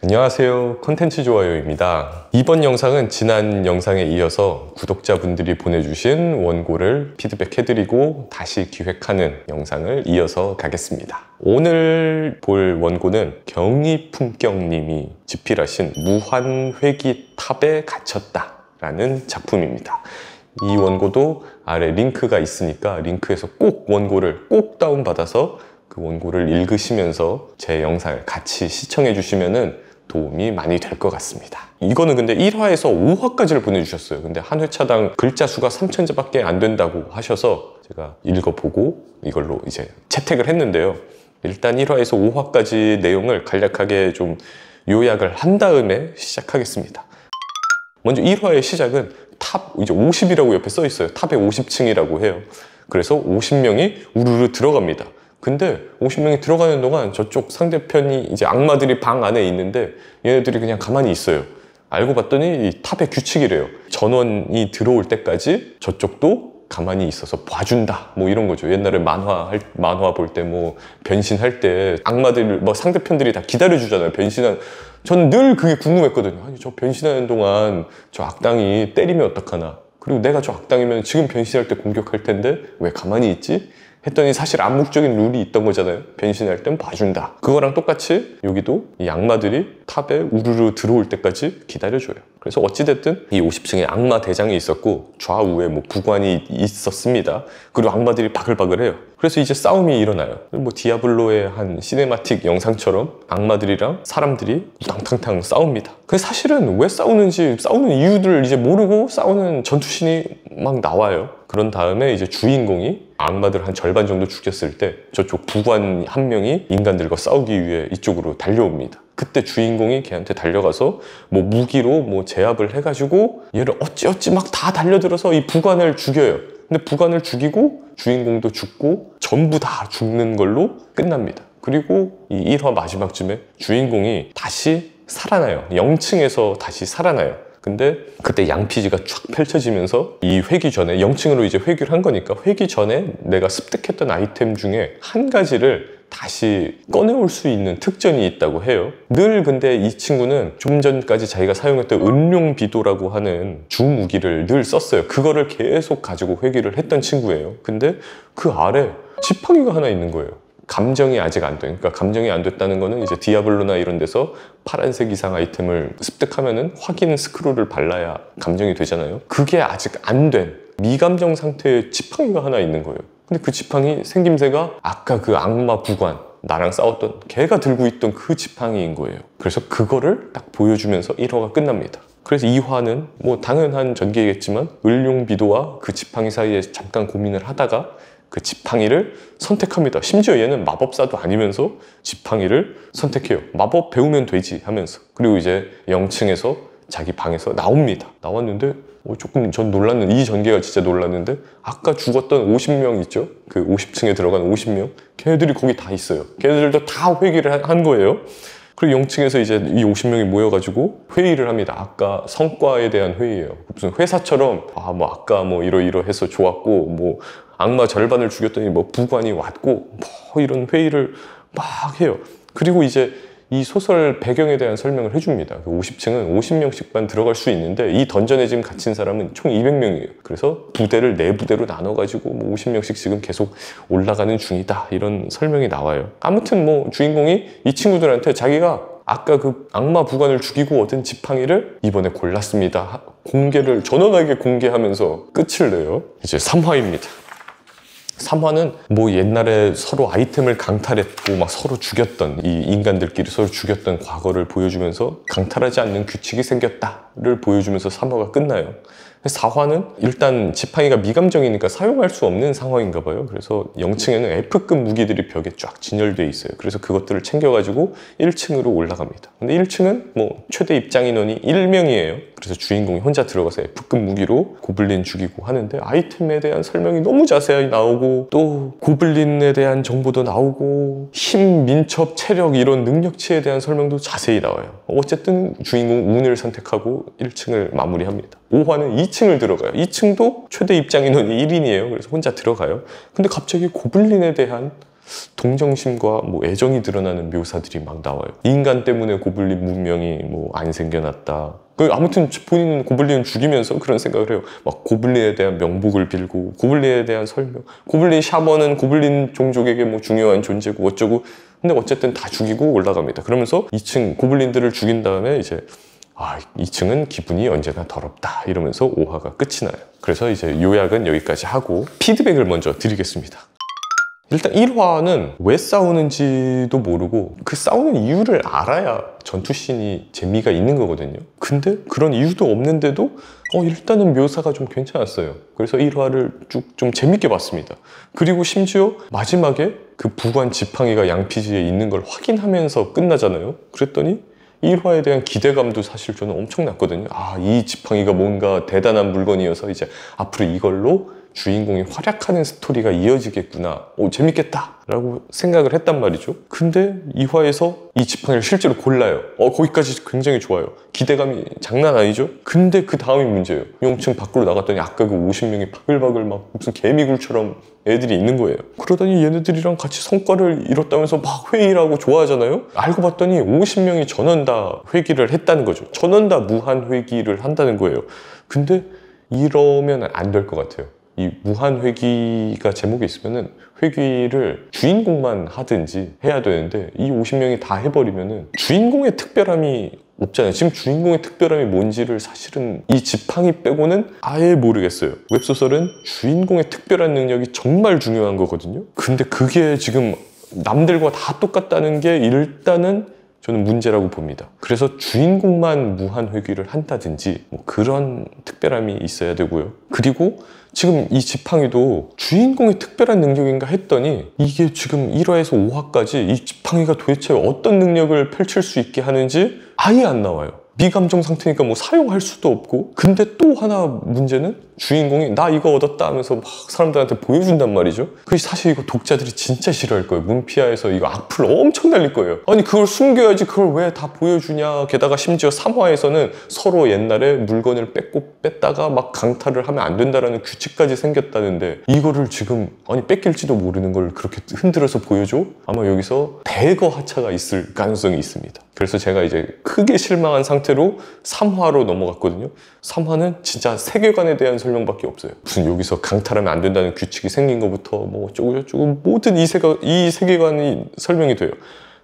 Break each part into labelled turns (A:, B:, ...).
A: 안녕하세요, 콘텐츠 좋아요입니다. 이번 영상은 지난 영상에 이어서 구독자분들이 보내주신 원고를 피드백해드리고 다시 기획하는 영상을 이어서 가겠습니다. 오늘 볼 원고는 경이품격님이 집필하신 무한회기 탑에 갇혔다 라는 작품입니다. 이 원고도 아래 링크가 있으니까 링크에서 꼭 원고를 꼭 다운받아서 그 원고를 읽으시면서 제 영상을 같이 시청해 주시면 도움이 많이 될 것 같습니다. 이거는 근데 1화에서 5화까지를 보내주셨어요. 근데 한 회차당 글자 수가 3000자밖에 안 된다고 하셔서 제가 읽어보고 이걸로 이제 채택을 했는데요. 일단 1화에서 5화까지 내용을 간략하게 좀 요약을 한 다음에 시작하겠습니다. 먼저 1화의 시작은 탑 이제 50이라고 옆에 써 있어요. 탑에 50층이라고 해요. 그래서 50명이 우르르 들어갑니다. 근데 50명이 들어가는 동안 저쪽 상대편이 이제 악마들이 방 안에 있는데 얘네들이 그냥 가만히 있어요. 알고 봤더니 이 탑의 규칙이래요. 전원이 들어올 때까지 저쪽도 가만히 있어서 봐준다 뭐 이런 거죠. 옛날에 만화 볼 때 뭐 변신할 때 악마들 뭐 상대편들이 다 기다려주잖아요. 변신한 전 늘 그게 궁금했거든요. 아니 저 변신하는 동안 저 악당이 때리면 어떡하나, 그리고 내가 저 악당이면 지금 변신할 때 공격할 텐데 왜 가만히 있지? 했더니 사실 암묵적인 룰이 있던 거잖아요. 변신할 땐 봐준다. 그거랑 똑같이 여기도 이 악마들이 탑에 우르르 들어올 때까지 기다려줘요. 그래서 어찌됐든 이 50층에 악마 대장이 있었고 좌우에 뭐 부관이 있었습니다. 그리고 악마들이 바글바글해요. 그래서 이제 싸움이 일어나요. 뭐 디아블로의 한 시네마틱 영상처럼 악마들이랑 사람들이 우당탕탕 싸웁니다. 근데 사실은 왜 싸우는지, 싸우는 이유들을 이제 모르고 싸우는 전투신이 막 나와요. 그런 다음에 이제 주인공이 악마들 한 절반 정도 죽였을 때 저쪽 부관 한 명이 인간들과 싸우기 위해 이쪽으로 달려옵니다. 그때 주인공이 걔한테 달려가서 뭐 무기로 뭐 제압을 해가지고 얘를 어찌어찌 막 다 달려들어서 이 부관을 죽여요. 근데 부관을 죽이고 주인공도 죽고 전부 다 죽는 걸로 끝납니다. 그리고 이 1화 마지막쯤에 주인공이 다시 살아나요. 0층에서 다시 살아나요. 근데 그때 양피지가 쫙 펼쳐지면서 이 회귀 전에 0층으로 이제 회귀를 한 거니까 회귀 전에 내가 습득했던 아이템 중에 한 가지를 다시 꺼내올 수 있는 특전이 있다고 해요. 늘 근데 이 친구는 좀 전까지 자기가 사용했던 은룡비도라고 하는 주무기를 늘 썼어요. 그거를 계속 가지고 회귀를 했던 친구예요. 근데 그 아래 지팡이가 하나 있는 거예요. 감정이 아직 안 돼. 그러니까 감정이 안 됐다는 거는 이제 디아블로나 이런 데서 파란색 이상 아이템을 습득하면은 확인 스크롤을 발라야 감정이 되잖아요. 그게 아직 안 된 미감정 상태의 지팡이가 하나 있는 거예요. 근데 그 지팡이 생김새가 아까 그 악마 부관, 나랑 싸웠던 걔가 들고 있던 그 지팡이인 거예요. 그래서 그거를 딱 보여주면서 1화가 끝납니다. 그래서 2화는 뭐 당연한 전개겠지만 을룡비도와 그 지팡이 사이에 잠깐 고민을 하다가 그 지팡이를 선택합니다. 심지어 얘는 마법사도 아니면서 지팡이를 선택해요. 마법 배우면 되지 하면서. 그리고 이제 0층에서 자기 방에서 나옵니다. 나왔는데 조금 전 놀랐는데, 이 전개가 진짜 놀랐는데, 아까 죽었던 50명 있죠? 그 50층에 들어간 50명? 걔네들이 거기 다 있어요. 걔네들도 다 회귀를 한 거예요. 그리고 0층에서 이제 이 50명이 모여가지고 회의를 합니다. 아까 성과에 대한 회의예요. 무슨 회사처럼 뭐 아까 뭐 이러이러해서 좋았고 뭐 악마 절반을 죽였더니 뭐 부관이 왔고 뭐 이런 회의를 막 해요. 그리고 이제 이 소설 배경에 대한 설명을 해줍니다. 50층은 50명씩만 들어갈 수 있는데 이 던전에 지금 갇힌 사람은 총 200명이에요. 그래서 부대를 4부대로 나눠가지고 뭐 50명씩 지금 계속 올라가는 중이다. 이런 설명이 나와요. 아무튼 뭐 주인공이 이 친구들한테 자기가 아까 그 악마 부관을 죽이고 얻은 지팡이를 이번에 골랐습니다. 공개를 전원하게 공개하면서 끝을 내요. 이제 3화입니다. 3화는 뭐 옛날에 서로 아이템을 강탈했고 막 서로 죽였던, 이 인간들끼리 서로 죽였던 과거를 보여주면서 강탈하지 않는 규칙이 생겼다를 보여주면서 3화가 끝나요. 4화는 일단 지팡이가 미감정이니까 사용할 수 없는 상황인가 봐요. 그래서 0층에는 F급 무기들이 벽에 쫙 진열되어 있어요. 그래서 그것들을 챙겨가지고 1층으로 올라갑니다. 근데 1층은 뭐 최대 입장 인원이 1명이에요. 그래서 주인공이 혼자 들어가서 F급 무기로 고블린 죽이고 하는데 아이템에 대한 설명이 너무 자세히 나오고 또 고블린에 대한 정보도 나오고 힘, 민첩, 체력 이런 능력치에 대한 설명도 자세히 나와요. 어쨌든 주인공 운을 선택하고 1층을 마무리합니다. 5화는 2층을 들어가요. 2층도 최대 입장 인원이 1인이에요. 그래서 혼자 들어가요. 근데 갑자기 고블린에 대한 동정심과 뭐 애정이 드러나는 묘사들이 막 나와요. 인간 때문에 고블린 문명이 뭐 안 생겨났다. 아무튼 본인은 고블린을 죽이면서 그런 생각을 해요. 막 고블린에 대한 명복을 빌고, 고블린에 대한 설명, 고블린 샤먼은 고블린 종족에게 뭐 중요한 존재고 어쩌고, 근데 어쨌든 다 죽이고 올라갑니다. 그러면서 2층 고블린들을 죽인 다음에 이제 2층은 기분이 언제나 더럽다 이러면서 5화가 끝이 나요. 그래서 이제 요약은 여기까지 하고 피드백을 먼저 드리겠습니다. 일단 1화는 왜 싸우는지도 모르고 그 싸우는 이유를 알아야 전투씬이 재미가 있는 거거든요. 근데 그런 이유도 없는데도 일단은 묘사가 좀 괜찮았어요. 그래서 1화를 쭉 좀 재밌게 봤습니다. 그리고 심지어 마지막에 그 부관 지팡이가 양피지에 있는 걸 확인하면서 끝나잖아요. 그랬더니 1화에 대한 기대감도 사실 저는 엄청났거든요. 이 지팡이가 뭔가 대단한 물건이어서 이제 앞으로 이걸로 주인공이 활약하는 스토리가 이어지겠구나. 재밌겠다 라고 생각을 했단 말이죠. 근데 2화에서 이 지팡이를 실제로 골라요. 거기까지 굉장히 좋아요. 기대감이 장난 아니죠? 근데 그 다음이 문제예요. 용층 밖으로 나갔더니 아까 그 50명이 바글바글 막 무슨 개미굴처럼 애들이 있는 거예요. 그러더니 얘네들이랑 같이 성과를 이뤘다면서 막 회의를 하고 좋아하잖아요? 알고 봤더니 50명이 전원 다 회기를 했다는 거죠. 전원 다 무한 회기를 한다는 거예요. 근데 이러면 안 될 것 같아요. 이 무한 회귀가 제목에 있으면은 회귀를 주인공만 하든지 해야 되는데 이 50명이 다 해버리면은 주인공의 특별함이 없잖아요. 지금 주인공의 특별함이 뭔지를 사실은 이 지팡이 빼고는 아예 모르겠어요. 웹소설은 주인공의 특별한 능력이 정말 중요한 거거든요. 근데 그게 지금 남들과 다 똑같다는 게 일단은 저는 문제라고 봅니다. 그래서 주인공만 무한 회귀를 한다든지 뭐 그런 특별함이 있어야 되고요. 그리고 지금 이 지팡이도 주인공의 특별한 능력인가 했더니 이게 지금 1화에서 5화까지 이 지팡이가 도대체 어떤 능력을 펼칠 수 있게 하는지 아예 안 나와요. 미감정 상태니까 뭐 사용할 수도 없고. 근데 또 하나 문제는 주인공이 나 이거 얻었다 하면서 막 사람들한테 보여준단 말이죠. 그래서 사실 이거 독자들이 진짜 싫어할 거예요. 문피아에서 이거 악플 엄청 날릴 거예요. 아니 그걸 숨겨야지 그걸 왜 다 보여주냐. 게다가 심지어 3화에서는 서로 옛날에 물건을 뺐다가 막 강탈을 하면 안 된다라는 규칙까지 생겼다는데 이거를 지금 뺏길지도 모르는 걸 그렇게 흔들어서 보여줘? 아마 여기서 대거 하차가 있을 가능성이 있습니다. 그래서 제가 이제 크게 실망한 상태로 3화로 넘어갔거든요. 3화는 진짜 세계관에 대한 설명밖에 없어요. 무슨 여기서 강탈하면 안 된다는 규칙이 생긴 것부터 뭐 어쩌고저쩌고 모든 이 세계관이 설명이 돼요.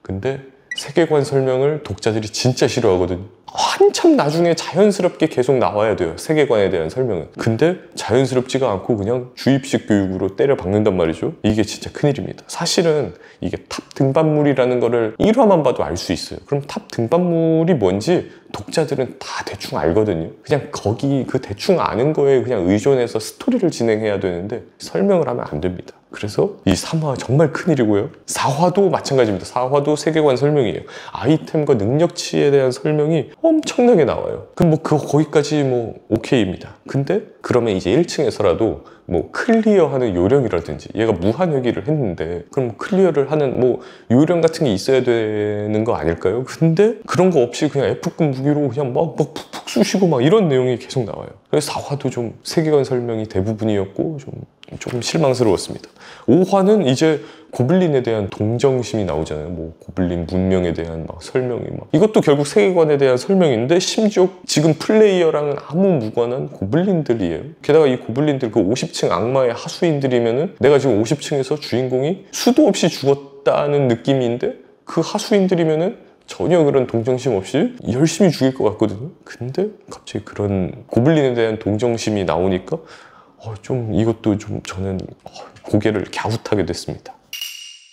A: 근데 세계관 설명을 독자들이 진짜 싫어하거든요. 한참 나중에 자연스럽게 계속 나와야 돼요. 세계관에 대한 설명은. 근데 자연스럽지가 않고 그냥 주입식 교육으로 때려 박는단 말이죠. 이게 진짜 큰일입니다. 사실은 이게 탑 등반물이라는 거를 1화만 봐도 알 수 있어요. 그럼 탑 등반물이 뭔지 독자들은 다 대충 알거든요. 그냥 거기 그 대충 아는 거에 그냥 의존해서 스토리를 진행해야 되는데 설명을 하면 안 됩니다. 그래서 이 3화 정말 큰일이고요. 4화도 마찬가지입니다. 4화도 세계관 설명이에요. 아이템과 능력치에 대한 설명이 엄청나게 나와요. 그럼 거기까지 오케이입니다. 근데 그러면 이제 1층에서라도 클리어하는 요령이라든지 얘가 무한회귀를 했는데 그럼 클리어를 하는 요령 같은 게 있어야 되는 거 아닐까요? 근데 그런 거 없이 그냥 F급 무기로 그냥 막 푹푹 쑤시고 막 이런 내용이 계속 나와요. 그래서 4화도 좀 세계관 설명이 대부분이었고 조금 실망스러웠습니다. 5화는 이제 고블린에 대한 동정심이 나오잖아요. 고블린 문명에 대한 설명이 이것도 결국 세계관에 대한 설명인데 심지어 지금 플레이어랑은 아무 무관한 고블린들이에요. 게다가 이 고블린들 그 50층 악마의 하수인들이면은 내가 지금 50층에서 주인공이 수도 없이 죽었다는 느낌인데 그 하수인들이면은 전혀 그런 동정심 없이 열심히 죽일 것 같거든요. 근데 갑자기 그런 고블린에 대한 동정심이 나오니까 이것도 저는 고개를 갸웃하게 됐습니다.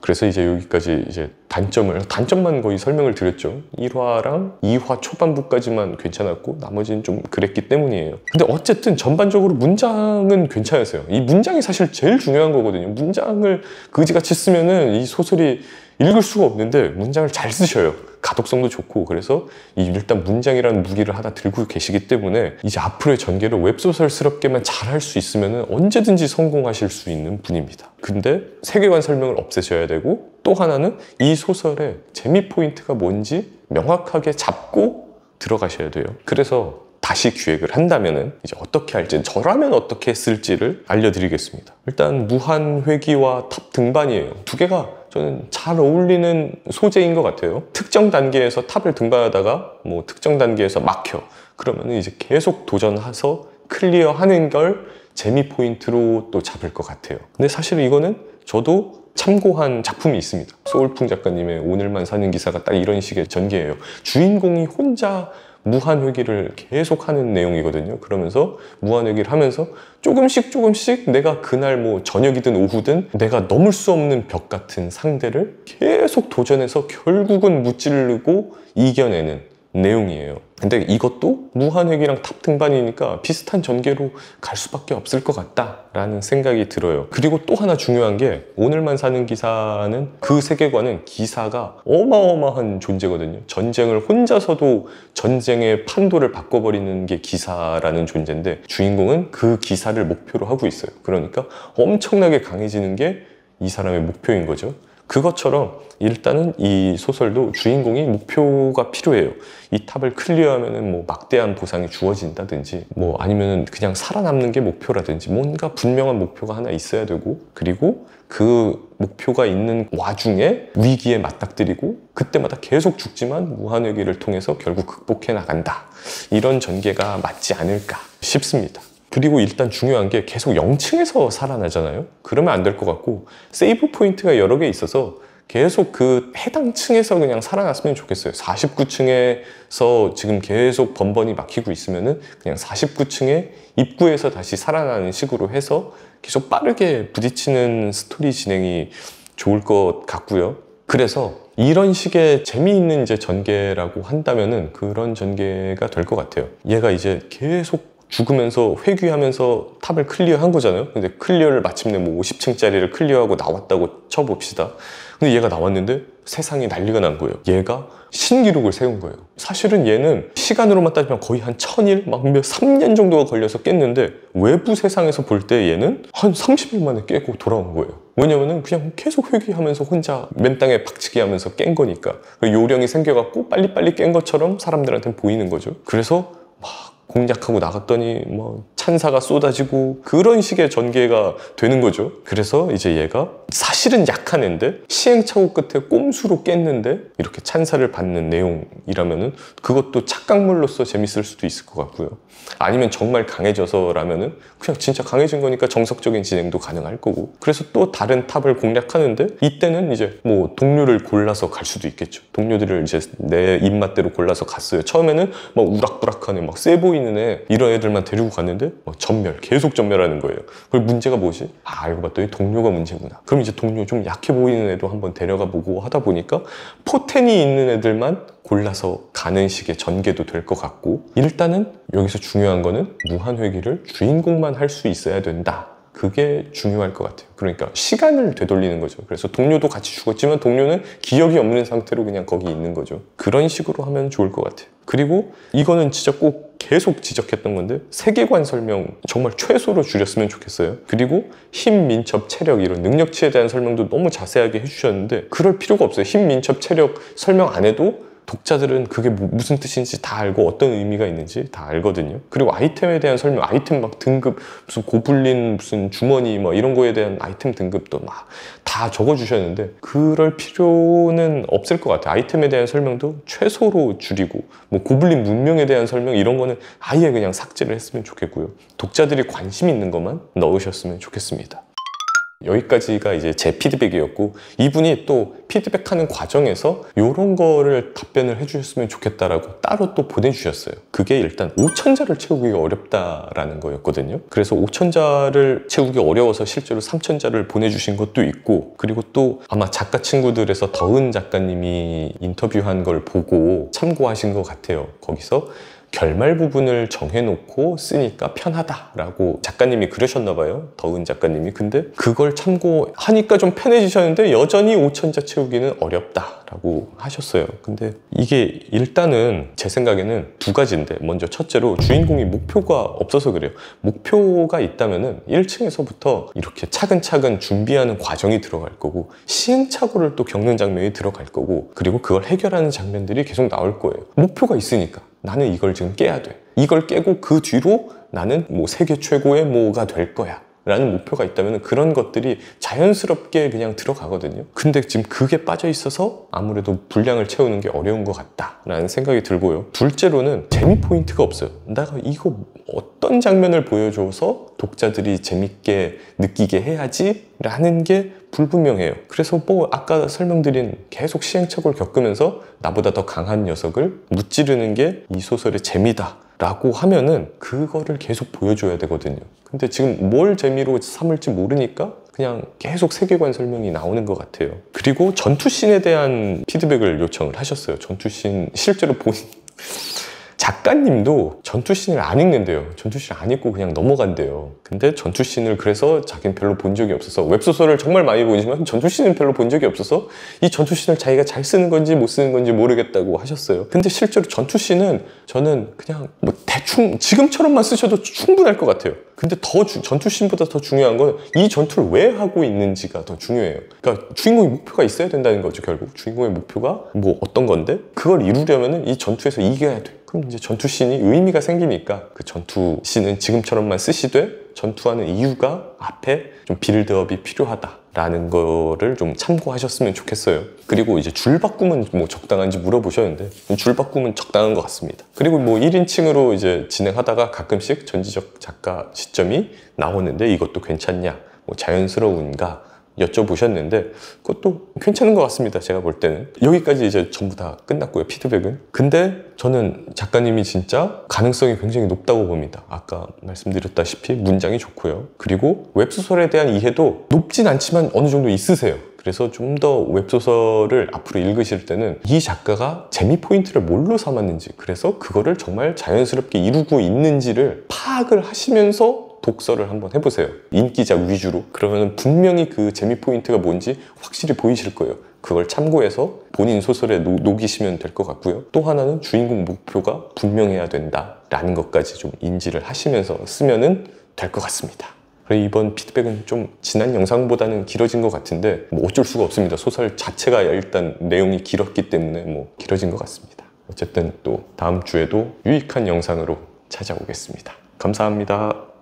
A: 그래서 이제 여기까지 단점만 거의 설명을 드렸죠. 1화랑 2화 초반부까지만 괜찮았고 나머지는 좀 그랬기 때문이에요. 근데 어쨌든 전반적으로 문장은 괜찮았어요. 이 문장이 사실 제일 중요한 거거든요. 문장을 그지같이 쓰면은 이 소설이 읽을 수가 없는데 문장을 잘 쓰셔요. 가독성도 좋고. 그래서 일단 문장이라는 무기를 하나 들고 계시기 때문에 이제 앞으로의 전개를 웹소설스럽게만 잘 할 수 있으면 언제든지 성공하실 수 있는 분입니다. 근데 세계관 설명을 없애셔야 되고 또 하나는 이 소설의 재미 포인트가 뭔지 명확하게 잡고 들어가셔야 돼요. 그래서 다시 기획을 한다면은 이제 어떻게 할지, 저라면 어떻게 했을지를 알려드리겠습니다. 일단 무한회귀와 탑 등반이에요. 두 개가 저는 잘 어울리는 소재인 것 같아요. 특정 단계에서 탑을 등반하다가 뭐 특정 단계에서 막혀. 그러면 이제 계속 도전해서 클리어하는 걸 재미 포인트로 또 잡을 것 같아요. 근데 사실 이거는 저도 참고한 작품이 있습니다. 소울풍 작가님의 오늘만 사는 기사가 딱 이런 식의 전개예요. 주인공이 혼자 무한회귀를 계속 하는 내용이거든요. 그러면서 무한회귀를 하면서 조금씩 내가 그날 뭐 저녁이든 오후든 내가 넘을 수 없는 벽 같은 상대를 계속 도전해서 결국은 무찌르고 이겨내는 내용이에요. 근데 이것도 무한회귀랑 탑 등반이니까 비슷한 전개로 갈 수밖에 없을 것 같다라는 생각이 들어요. 그리고 또 하나 중요한 게 오늘만 사는 기사는 그 세계관은 기사가 어마어마한 존재거든요. 전쟁을 혼자서도 전쟁의 판도를 바꿔버리는 게 기사라는 존재인데 주인공은 그 기사를 목표로 하고 있어요. 그러니까 엄청나게 강해지는 게 이 사람의 목표인 거죠. 그것처럼 일단은 이 소설도 주인공이 목표가 필요해요. 이 탑을 클리어하면은 뭐 막대한 보상이 주어진다든지 뭐 아니면은 그냥 살아남는 게 목표라든지 뭔가 분명한 목표가 하나 있어야 되고, 그리고 그 목표가 있는 와중에 위기에 맞닥뜨리고 그때마다 계속 죽지만 무한회귀를 통해서 결국 극복해 나간다. 이런 전개가 맞지 않을까 싶습니다. 그리고 일단 중요한 게 계속 0층에서 살아나잖아요. 그러면 안 될 것 같고 세이브 포인트가 여러 개 있어서 계속 그 해당 층에서 그냥 살아났으면 좋겠어요. 49층에서 지금 계속 번번이 막히고 있으면은 그냥 49층에 입구에서 다시 살아나는 식으로 해서 계속 빠르게 부딪히는 스토리 진행이 좋을 것 같고요. 그래서 이런 식의 재미있는 이제 전개라고 한다면은 그런 전개가 될 것 같아요. 얘가 이제 계속 죽으면서 회귀하면서 탑을 클리어한 거잖아요. 근데 클리어를 마침내 뭐 50층짜리를 클리어하고 나왔다고 쳐봅시다. 근데 얘가 나왔는데 세상이 난리가 난 거예요. 얘가 신기록을 세운 거예요. 사실은 얘는 시간으로만 따지면 거의 한 1000일, 막 몇 3년 정도가 걸려서 깼는데 외부 세상에서 볼 때 얘는 한 30일 만에 깨고 돌아온 거예요. 왜냐면은 그냥 계속 회귀하면서 혼자 맨땅에 박치기 하면서 깬 거니까. 요령이 생겨갖고 빨리빨리 깬 것처럼 사람들한테 보이는 거죠. 그래서 막 공략하고 나갔더니 뭐 찬사가 쏟아지고 그런 식의 전개가 되는 거죠. 그래서 이제 얘가 사실은 약한 애인데 시행착오 끝에 꼼수로 깼는데 이렇게 찬사를 받는 내용이라면은 그것도 착각물로서 재밌을 수도 있을 것 같고요. 아니면 정말 강해져서라면은 그냥 진짜 강해진 거니까 정석적인 진행도 가능할 거고. 그래서 또 다른 탑을 공략하는데 이때는 이제 뭐 동료를 골라서 갈 수도 있겠죠. 동료들을 이제 내 입맛대로 골라서 갔어요. 처음에는 막 우락부락하네, 막 세 보이는 애, 이런 애들만 데리고 갔는데 전멸, 계속 전멸하는 거예요. 그리고 문제가 뭐지? 알고 봤더니 동료가 문제구나. 그럼 이제 동료 좀 약해 보이는 애도 한번 데려가 보고 하다 보니까 포텐이 있는 애들만 골라서 가는 식의 전개도 될 것 같고, 일단은 여기서 중요한 거는 무한회귀를 주인공만 할 수 있어야 된다. 그게 중요할 것 같아요. 그러니까 시간을 되돌리는 거죠. 그래서 동료도 같이 죽었지만 동료는 기억이 없는 상태로 그냥 거기 있는 거죠. 그런 식으로 하면 좋을 것 같아요. 그리고 이거는 진짜 꼭 계속 지적했던 건데 세계관 설명 정말 최소로 줄였으면 좋겠어요. 그리고 힘, 민첩, 체력 이런 능력치에 대한 설명도 너무 자세하게 해주셨는데 그럴 필요가 없어요. 힘, 민첩, 체력 설명 안 해도 독자들은 그게 무슨 뜻인지 다 알고 어떤 의미가 있는지 다 알거든요. 그리고 아이템에 대한 설명, 아이템 막 등급, 무슨 고블린 무슨 주머니 뭐 이런 거에 대한 아이템 등급도 막 다 적어주셨는데 그럴 필요는 없을 것 같아요. 아이템에 대한 설명도 최소로 줄이고 뭐 고블린 문명에 대한 설명 이런 거는 아예 그냥 삭제를 했으면 좋겠고요. 독자들이 관심 있는 것만 넣으셨으면 좋겠습니다. 여기까지가 이제 제 피드백이었고, 이분이 또 피드백하는 과정에서 이런 거를 답변을 해주셨으면 좋겠다라고 따로 또 보내주셨어요. 그게 일단 5000자를 채우기가 어렵다라는 거였거든요. 그래서 5000자를 채우기 어려워서 실제로 3000자를 보내주신 것도 있고, 그리고 또 아마 작가 친구들에서 더은 작가님이 인터뷰한 걸 보고 참고하신 것 같아요. 거기서 결말 부분을 정해놓고 쓰니까 편하다라고 작가님이 그러셨나 봐요. 더은 작가님이. 근데 그걸 참고하니까 좀 편해지셨는데 여전히 5000자 채우기는 어렵다라고 하셨어요. 근데 이게 일단은 제 생각에는 두 가지인데, 먼저 첫째로 주인공이 목표가 없어서 그래요. 목표가 있다면은 1층에서부터 이렇게 차근차근 준비하는 과정이 들어갈 거고 시행착오를 또 겪는 장면이 들어갈 거고, 그리고 그걸 해결하는 장면들이 계속 나올 거예요. 목표가 있으니까. 나는 이걸 지금 깨야 돼. 이걸 깨고 그 뒤로 나는 뭐 세계 최고의 뭐가 될 거야 라는 목표가 있다면 그런 것들이 자연스럽게 그냥 들어가거든요. 근데 지금 그게 빠져 있어서 아무래도 분량을 채우는 게 어려운 것 같다라는 생각이 들고요. 둘째로는 재미 포인트가 없어요. 내가 이거 어떤 장면을 보여줘서 독자들이 재밌게 느끼게 해야지 라는 게 불분명해요. 그래서 뭐 아까 설명드린 계속 시행착오를 겪으면서 나보다 더 강한 녀석을 무찌르는 게 이 소설의 재미다 라고 하면은 그거를 계속 보여줘야 되거든요. 근데 지금 뭘 재미로 삼을지 모르니까 그냥 계속 세계관 설명이 나오는 것 같아요. 그리고 전투씬에 대한 피드백을 요청을 하셨어요. 전투씬 실제로 본 작가님도 전투씬을 안 읽는데요. 전투씬 안 읽고 그냥 넘어간대요. 근데 전투씬을 그래서 자기는 별로 본 적이 없어서 웹소설을 정말 많이 보지만 전투씬은 별로 본 적이 없어서 이 전투씬을 자기가 잘 쓰는 건지 못 쓰는 건지 모르겠다고 하셨어요. 근데 실제로 전투씬은 저는 그냥 뭐 대충 지금처럼만 쓰셔도 충분할 것 같아요. 근데 전투씬보다 더 중요한 건 이 전투를 왜 하고 있는지가 더 중요해요. 그러니까 주인공의 목표가 있어야 된다는 거죠. 결국 주인공의 목표가 뭐 어떤 건데 그걸 이루려면 이 전투에서 이겨야 돼. 그럼 이제 전투씬이 의미가 생기니까 그 전투씬은 지금처럼만 쓰시되 전투하는 이유가 앞에 좀 빌드업이 필요하다라는 거를 좀 참고하셨으면 좋겠어요. 그리고 이제 줄 바꿈은 뭐 적당한지 물어보셨는데 줄 바꿈은 적당한 것 같습니다. 그리고 뭐 1인칭으로 이제 진행하다가 가끔씩 전지적 작가 시점이 나오는데 이것도 괜찮냐, 뭐 자연스러운가 여쭤보셨는데 그것도 괜찮은 것 같습니다. 제가 볼 때는 여기까지 이제 전부 다 끝났고요. 피드백은. 근데 저는 작가님이 진짜 가능성이 굉장히 높다고 봅니다. 아까 말씀드렸다시피 문장이 좋고요. 그리고 웹소설에 대한 이해도 높진 않지만 어느 정도 있으세요. 그래서 좀 더 웹소설을 앞으로 읽으실 때는 이 작가가 재미 포인트를 뭘로 삼았는지, 그래서 그거를 정말 자연스럽게 이루고 있는지를 파악을 하시면서 독서를 한번 해보세요. 인기작 위주로. 그러면 분명히 그 재미 포인트가 뭔지 확실히 보이실 거예요. 그걸 참고해서 본인 소설에 녹이시면 될 것 같고요. 또 하나는 주인공 목표가 분명해야 된다라는 것까지 좀 인지를 하시면서 쓰면은 될 것 같습니다. 이번 피드백은 좀 지난 영상보다는 길어진 것 같은데 뭐 어쩔 수가 없습니다. 소설 자체가 일단 내용이 길었기 때문에 뭐 길어진 것 같습니다. 어쨌든 또 다음 주에도 유익한 영상으로 찾아오겠습니다. 감사합니다.